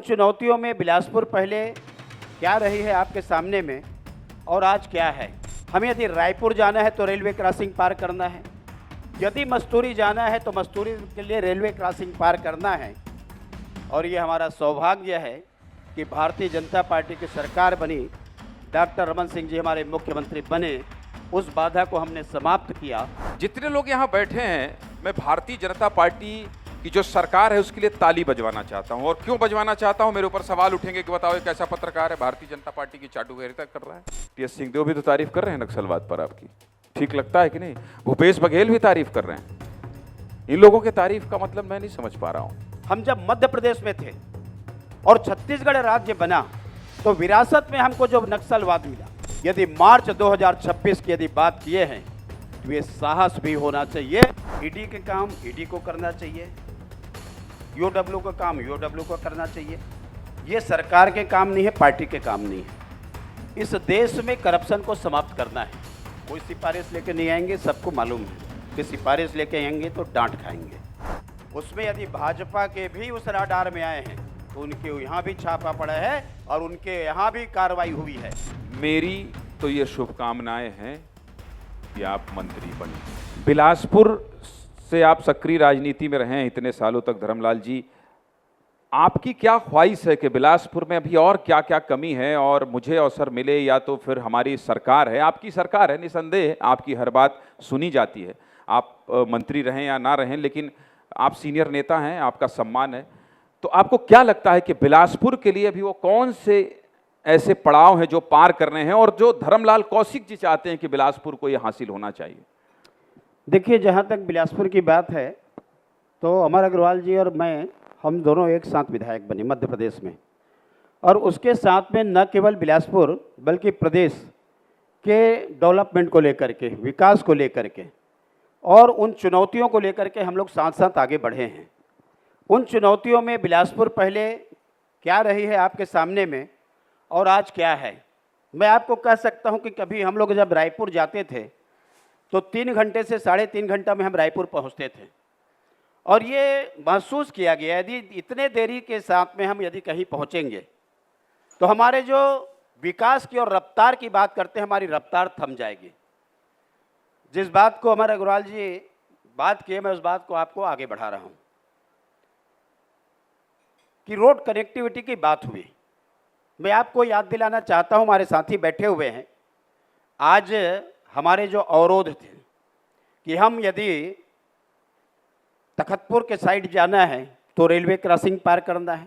चुनौतियों में बिलासपुर पहले क्या रही है आपके सामने में और आज क्या है। हमें यदि रायपुर जाना है तो रेलवे क्रॉसिंग पार करना है, यदि मस्तूरी जाना है तो मस्तूरी के लिए रेलवे क्रॉसिंग पार करना है। और ये हमारा सौभाग्य है कि भारतीय जनता पार्टी की सरकार बनी, डॉक्टर रमन सिंह जी हमारे मुख्यमंत्री बने, उस बाधा को हमने समाप्त किया। जितने लोग यहाँ बैठे हैं, मैं भारतीय जनता पार्टी की जो सरकार है उसके लिए ताली बजवाना चाहता हूँ। और क्यों बजवाना चाहता हूँ, मेरे ऊपर सवाल उठेंगे कि बताओ एक ऐसा पत्रकार है भारतीय जनता पार्टी की चाटुकारिता कर रहा है। टी.एस. सिंहदेव भी तो तारीफ कर रहे हैं नक्सलवाद पर आपकी, ठीक लगता है कि नहीं? भूपेश बघेल भी तारीफ कर रहे हैं। इन लोगों के तारीफ का मतलब मैं नहीं समझ पा रहा हूँ। हम जब मध्य प्रदेश में थे और छत्तीसगढ़ राज्य बना तो विरासत में हमको जो नक्सलवाद मिला, यदि मार्च 2026 की यदि बात किए हैं तो ये साहस भी होना चाहिए। ईडी के काम ईडी को करना चाहिए, यूडब्ल्यू का काम यूडब्ल्यू को करना चाहिए। ये सरकार के काम नहीं है, पार्टी के काम नहीं है। इस देश में करप्शन को समाप्त करना है। कोई सिफारिश लेके नहीं आएंगे, सबको मालूम है कि सिफारिश लेके आएंगे तो डांट खाएंगे। उसमें यदि भाजपा के भी उस राडार में आए हैं तो उनके यहाँ भी छापा पड़ा है और उनके यहाँ भी कार्रवाई हुई है। मेरी तो ये शुभकामनाएं हैं कि आप मंत्री बने। बिलासपुर से आप सक्रिय राजनीति में रहे हैं इतने सालों तक, धर्मलाल जी, आपकी क्या ख्वाहिश है कि बिलासपुर में अभी और क्या क्या कमी है और मुझे अवसर मिले, या तो फिर हमारी सरकार है, आपकी सरकार है, निसंदेह आपकी हर बात सुनी जाती है, आप मंत्री रहें या ना रहें, लेकिन आप सीनियर नेता हैं, आपका सम्मान है। तो आपको क्या लगता है कि बिलासपुर के लिए अभी वो कौन से ऐसे पड़ाव हैं जो पार करने हैं और जो धर्मलाल कौशिक जी चाहते हैं कि बिलासपुर को ये हासिल होना चाहिए? देखिए, जहाँ तक बिलासपुर की बात है तो अमर अग्रवाल जी और मैं, हम दोनों एक साथ विधायक बने मध्य प्रदेश में, और उसके साथ में न केवल बिलासपुर बल्कि प्रदेश के डेवलपमेंट को लेकर के, विकास को लेकर के और उन चुनौतियों को लेकर के हम लोग साथ साथ आगे बढ़े हैं। उन चुनौतियों में बिलासपुर पहले क्या रही है आपके सामने में और आज क्या है। मैं आपको कह सकता हूं कि कभी हम लोग जब रायपुर जाते थे तो 3 घंटे से 3.5 घंटा में हम रायपुर पहुंचते थे, और ये महसूस किया गया यदि इतने देरी के साथ में हम यदि कहीं पहुंचेंगे तो हमारे जो विकास की और रफ्तार की बात करते हैं, हमारी रफ्तार थम जाएगी। जिस बात को अमर अग्रवाल जी बात किए, मैं उस बात को आपको आगे बढ़ा रहा हूं कि रोड कनेक्टिविटी की बात हुई। मैं आपको याद दिलाना चाहता हूं, हमारे साथी बैठे हुए हैं, आज हमारे जो अवरोध थे कि हम यदि तखतपुर के साइड जाना है तो रेलवे क्रॉसिंग पार करना है,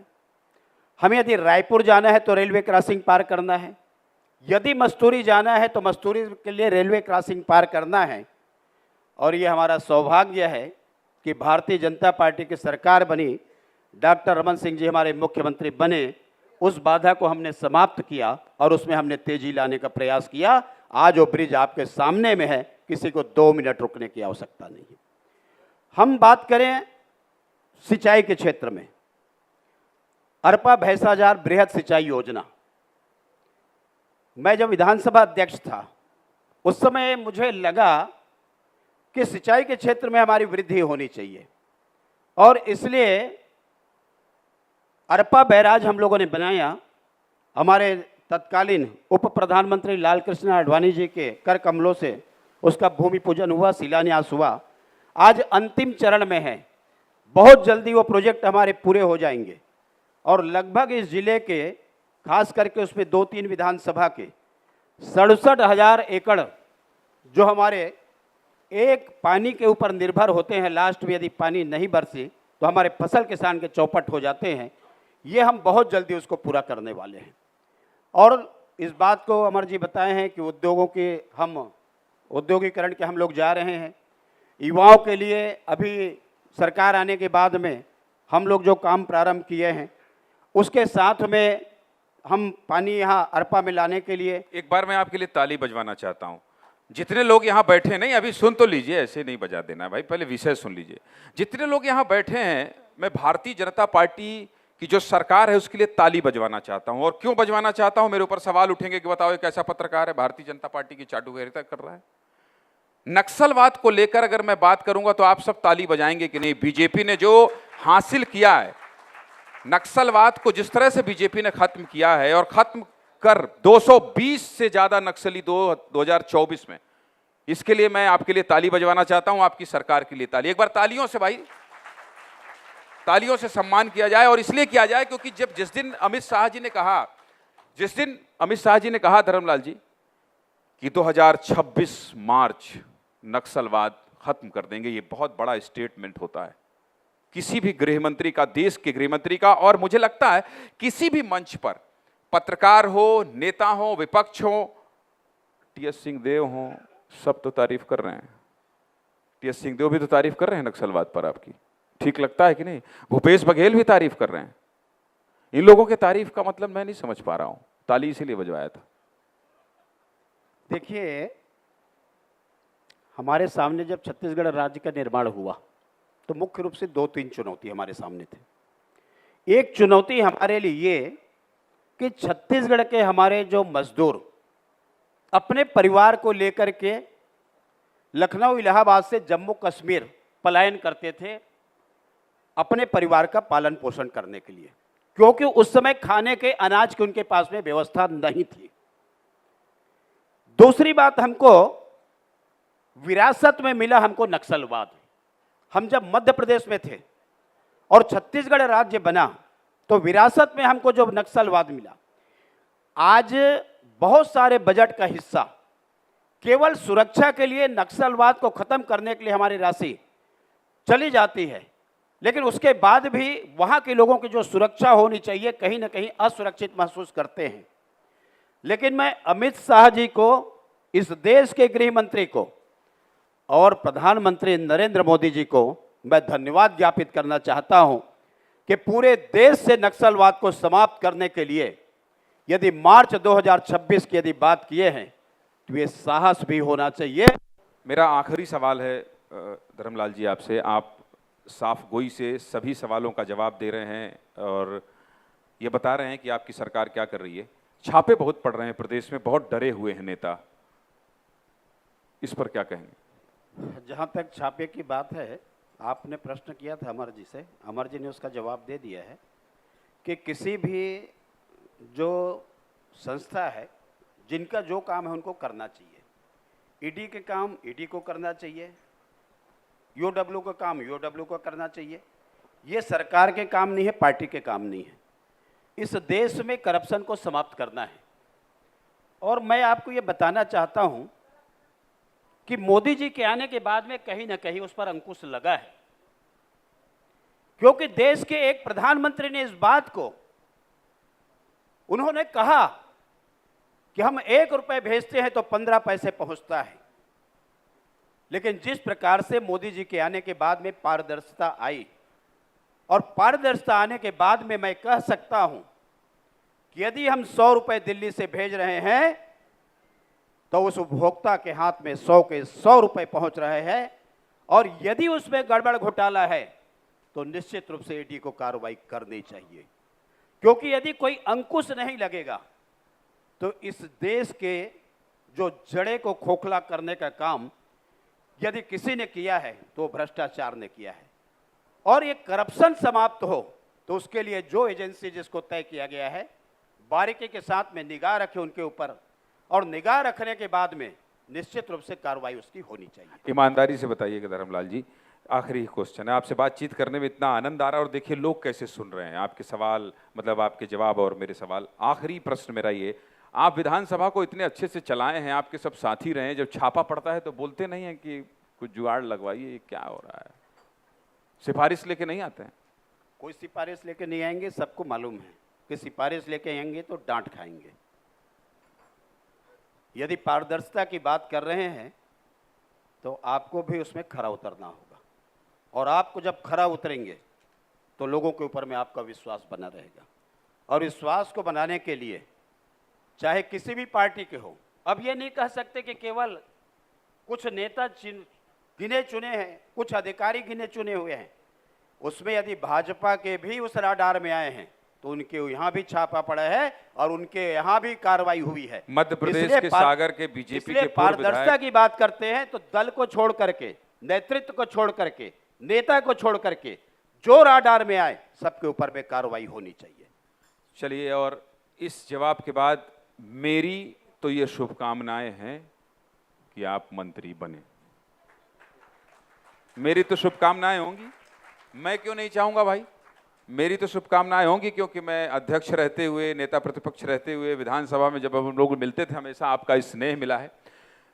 हमें यदि रायपुर जाना है तो रेलवे क्रॉसिंग पार करना है, यदि मस्तूरी जाना है तो मस्तूरी के लिए रेलवे क्रॉसिंग पार करना है। और ये हमारा सौभाग्य है कि भारतीय जनता पार्टी की सरकार बनी, डॉक्टर रमन सिंह जी हमारे मुख्यमंत्री बने, उस बाधा को हमने समाप्त किया और उसमें हमने तेजी लाने का प्रयास किया। आज वो ब्रिज आपके सामने में है, किसी को 2 मिनट रुकने की आवश्यकता नहीं है। हम बात करें सिंचाई के क्षेत्र में, अरपा भैंसाजार बृहद सिंचाई योजना, मैं जब विधानसभा अध्यक्ष था उस समय मुझे लगा कि सिंचाई के क्षेत्र में हमारी वृद्धि होनी चाहिए, और इसलिए अरपा बैराज हम लोगों ने बनाया। हमारे तत्कालीन उप प्रधानमंत्री लाल कृष्ण आडवाणी जी के कर कमलों से उसका भूमि पूजन हुआ, शिलान्यास हुआ, आज अंतिम चरण में है। बहुत जल्दी वो प्रोजेक्ट हमारे पूरे हो जाएंगे और लगभग इस जिले के, खास करके उसमें 2-3 विधानसभा के 67,000 एकड़ जो हमारे एक पानी के ऊपर निर्भर होते हैं, लास्ट में यदि पानी नहीं बरसी तो हमारे फसल किसान के चौपट हो जाते हैं, ये हम बहुत जल्दी उसको पूरा करने वाले हैं। और इस बात को अमर जी बताए हैं कि उद्योगों के, हम औद्योगिकरण के हम लोग जा रहे हैं। युवाओं के लिए अभी सरकार आने के बाद में हम लोग जो काम प्रारंभ किए हैं, उसके साथ में हम पानी यहाँ अरपा में लाने के लिए, एक बार मैं आपके लिए ताली बजवाना चाहता हूं। जितने लोग यहाँ बैठे, नहीं अभी सुन तो लीजिए, ऐसे नहीं बजा देना भाई, पहले विषय सुन लीजिए। जितने लोग यहाँ बैठे हैं, मैं भारतीय जनता पार्टी की जो सरकार है उसके लिए ताली बजवाना चाहता हूं। और क्यों बजवाना चाहता हूं, मेरे ऊपर सवाल उठेंगे कि बताओ एक ऐसा पत्रकार है भारतीय जनता पार्टी की चाटुकारिता कर रहा है। नक्सलवाद को लेकर अगर मैं बात करूंगा तो आप सब ताली बजाएंगे कि नहीं? बीजेपी ने जो हासिल किया है नक्सलवाद को जिस तरह से बीजेपी ने खत्म किया है और खत्म कर 220 से ज्यादा नक्सली 2024 में, इसके लिए मैं आपके लिए ताली बजवाना चाहता हूं, आपकी सरकार के लिए ताली। एक बार तालियों से भाई, तालियों से सम्मान किया जाए। और इसलिए किया जाए क्योंकि जिस दिन अमित शाह जी ने कहा धर्मलाल जी कि 2026 मार्च नक्सलवाद खत्म कर देंगे, ये बहुत बड़ा स्टेटमेंट होता है किसी भी गृह मंत्री का, देश के गृह मंत्री का। और मुझे लगता है किसी भी मंच पर पत्रकार हो, नेता हो, विपक्ष हो, टीएस सिंहदेव हो, सब तो तारीफ कर रहे हैं। टीएस सिंहदेव भी तो तारीफ कर रहे हैं नक्सलवाद पर आपकी, ठीक लगता है कि नहीं? भूपेश बघेल भी तारीफ कर रहे हैं। इन लोगों के तारीफ का मतलब मैं नहीं समझ पा रहा हूं, ताली इसीलिए बजवाया था। देखिए, हमारे सामने जब छत्तीसगढ़ राज्य का निर्माण हुआ तो मुख्य रूप से 2-3 चुनौती हमारे सामने थे। एक चुनौती हमारे लिए ये कि छत्तीसगढ़ के हमारे जो मजदूर अपने परिवार को लेकर के लखनऊ, इलाहाबाद से जम्मू कश्मीर पलायन करते थे अपने परिवार का पालन पोषण करने के लिए, क्योंकि उस समय खाने के अनाज की उनके पास में व्यवस्था नहीं थी। दूसरी बात, हमको विरासत में मिला हमको नक्सलवाद। हम जब मध्य प्रदेश में थे और छत्तीसगढ़ राज्य बना तो विरासत में हमको जो नक्सलवाद मिला, आज बहुत सारे बजट का हिस्सा केवल सुरक्षा के लिए, नक्सलवाद को खत्म करने के लिए हमारी राशि चली जाती है, लेकिन उसके बाद भी वहां के लोगों की जो सुरक्षा होनी चाहिए कहीं ना कहीं असुरक्षित महसूस करते हैं। लेकिन मैं अमित शाह जी को, इस देश के गृह मंत्री को और प्रधानमंत्री नरेंद्र मोदी जी को मैं धन्यवाद ज्ञापित करना चाहता हूं कि पूरे देश से नक्सलवाद को समाप्त करने के लिए यदि मार्च 2026 की यदि बात किए हैं तो ये साहस भी होना चाहिए। मेरा आखिरी सवाल है धर्मलाल जी आपसे, आप साफ गोई से सभी सवालों का जवाब दे रहे हैं और ये बता रहे हैं कि आपकी सरकार क्या कर रही है। छापे बहुत पड़ रहे हैं प्रदेश में, बहुत डरे हुए हैं नेता, इस पर क्या कहेंगे? जहां तक छापे की बात है, आपने प्रश्न किया था अमर जी से, अमर जी ने उसका जवाब दे दिया है कि किसी भी जो संस्था है जिनका जो काम है उनको करना चाहिए। ईडी के काम ईडी को करना चाहिए, यूडब्ल्यू का काम यूडब्ल्यू को करना चाहिए। ये सरकार के काम नहीं है, पार्टी के काम नहीं है। इस देश में करप्शन को समाप्त करना है। और मैं आपको ये बताना चाहता हूं कि मोदी जी के आने के बाद में कहीं ना कहीं उस पर अंकुश लगा है, क्योंकि देश के एक प्रधानमंत्री ने इस बात को, उन्होंने कहा कि हम 1 रुपए भेजते हैं तो 15 पैसे पहुंचता है। लेकिन जिस प्रकार से मोदी जी के आने के बाद में पारदर्शिता आई, और पारदर्शिता आने के बाद में मैं कह सकता हूं कि यदि हम 100 रुपए दिल्ली से भेज रहे हैं तो उस उपभोक्ता के हाथ में 100 के 100 रुपए पहुंच रहे हैं। और यदि उसमें गड़बड़ घोटाला है तो निश्चित रूप से ईडी को कार्रवाई करनी चाहिए, क्योंकि यदि कोई अंकुश नहीं लगेगा तो इस देश के जो जड़े को खोखला करने का काम यदि किसी ने किया है तो भ्रष्टाचार ने किया है। और ये करप्शन समाप्त हो तो उसके लिए जो एजेंसी जिसको तय किया गया है, बारीकी के साथ में निगाह रखे उनके ऊपर, और निगाह रखने के बाद में निश्चित रूप से कार्रवाई उसकी होनी चाहिए। ईमानदारी से बताइएगा धर्मलाल जी, आखिरी क्वेश्चन है, आपसे बातचीत करने में इतना आनंद आ रहा है और देखिए लोग कैसे सुन रहे हैं आपके सवाल, मतलब आपके जवाब और मेरे सवाल। आखिरी प्रश्न मेरा ये, आप विधानसभा को इतने अच्छे से चलाए हैं, आपके सब साथी रहे हैं, जब छापा पड़ता है तो बोलते नहीं हैं कि कुछ जुगाड़ लगवाइए, क्या हो रहा है? सिफारिश लेके नहीं आते हैं? कोई सिफारिश लेके नहीं आएंगे, सबको मालूम है कि सिफारिश लेके आएंगे तो डांट खाएंगे। यदि पारदर्शिता की बात कर रहे हैं तो आपको भी उसमें खरा उतरना होगा, और आपको जब खरा उतरेंगे तो लोगों के ऊपर में आपका विश्वास बना रहेगा। और विश्वास को बनाने के लिए चाहे किसी भी पार्टी के हो, अब ये नहीं कह सकते कि केवल कुछ नेता गिने चुने हैं, कुछ अधिकारी गिने चुने हुए हैं। उसमें यदि भाजपा के भी उस राडार में आए हैं तो उनके यहाँ भी छापा पड़ा है और उनके यहाँ भी कार्रवाई हुई है। मध्य प्रदेश के सागर के बीजेपी के पारदर्शिता की बात करते हैं तो दल को छोड़ करके, नेतृत्व को छोड़ करके, नेता को छोड़ करके जो राडार में आए सबके ऊपर में कार्रवाई होनी चाहिए। चलिए, और इस जवाब के बाद मेरी तो ये शुभकामनाएं हैं कि आप मंत्री बने। मेरी तो शुभकामनाएं होंगी, मैं क्यों नहीं चाहूंगा भाई, मेरी तो शुभकामनाएं होंगी, क्योंकि मैं अध्यक्ष रहते हुए, नेता प्रतिपक्ष रहते हुए विधानसभा में जब हम लोग मिलते थे हमेशा आपका स्नेह मिला है।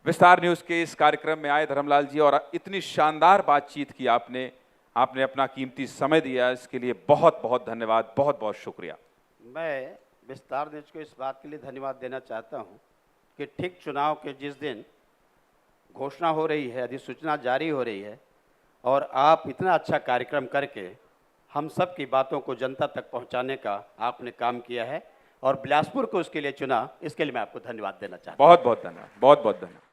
विस्तार न्यूज़ के इस कार्यक्रम में आए धर्मलाल जी और इतनी शानदार बातचीत की आपने अपना कीमती समय दिया, इसके लिए बहुत बहुत धन्यवाद, बहुत बहुत शुक्रिया। मैं विस्तार न्यूज को इस बात के लिए धन्यवाद देना चाहता हूं कि ठीक चुनाव के जिस दिन घोषणा हो रही है, अधिसूचना जारी हो रही है, और आप इतना अच्छा कार्यक्रम करके हम सब की बातों को जनता तक पहुंचाने का आपने काम किया है और बिलासपुर को उसके लिए चुना, इसके लिए मैं आपको धन्यवाद देना चाहता हूं। बहुत बहुत धन्यवाद, बहुत बहुत धन्यवाद।